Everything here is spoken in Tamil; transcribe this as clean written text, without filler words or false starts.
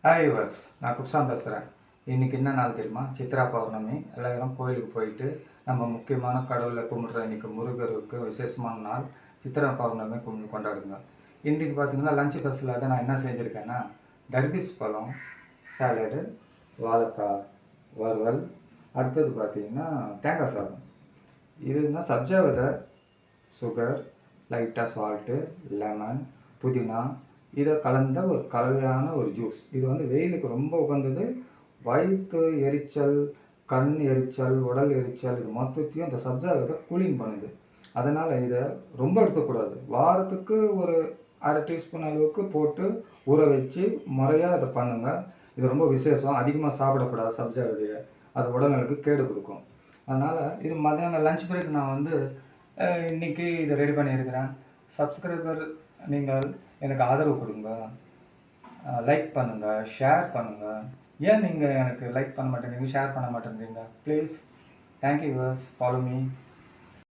ஹாய் யுவர்ஸ், நான் குப்சான் பேசுகிறேன். இன்றைக்கி என்ன நாள் தெரியுமா? சித்ரா பௌர்ணமி. எல்லாரும் கோயிலுக்கு போயிட்டு நம்ம முக்கியமான கடவுளை கும்பிட்ற இன்றைக்கி முருகருக்கு விசேஷமான நாள். சித்ரா பௌர்ணமி கொண்டாடுங்க. இன்றைக்கி பார்த்தீங்கன்னா லஞ்ச் பஸ்ஸில் நான் என்ன செஞ்சுருக்கேன்னா, தர்பீஸ் பழம் சாலடு, வாழைக்காய் வறுவல், அடுத்தது பார்த்தீங்கன்னா தேங்காய் சாதம். இதுனா சப்ஜா விதை, சுகர், லைட்டாக சால்ட்டு, லெமன், புதினா இதை கலந்த ஒரு கலவையான ஒரு ஜூஸ். இது வந்து வெயிலுக்கு ரொம்ப உகந்தது. வயிற்று எரிச்சல், கண் எரிச்சல், உடல் எரிச்சல் இது மொத்தத்தையும் இந்த சப்ஜா விதை கூலிங் பண்ணுது. அதனால் இதை ரொம்ப எடுத்துக்கூடாது. வாரத்துக்கு ஒரு அரை டீஸ்பூன் அளவுக்கு போட்டு ஊற வச்சு முறையாக இதை பண்ணுங்கள். இது ரொம்ப விசேஷம். அதிகமாக சாப்பிடக்கூடாது சப்ஜா விதையை. அது உடல்நலக்கு கேடு கொடுக்கும். அதனால் இது மத்தியானம் லஞ்ச் பிரேக் நான் வந்து இன்றைக்கி இதை ரெடி பண்ணியிருக்கிறேன். சப்ஸ்கிரைபர் நீங்கள் எனக்கு ஆதரவு கொடுங்க, லைக் பண்ணுங்கள், ஷேர் பண்ணுங்கள். ஏன் நீங்கள் எனக்கு லைக் பண்ண மாட்டேங்கிறீங்க, ஷேர் பண்ண மாட்டேங்கிறீங்க? Please, thank you viewers, follow me.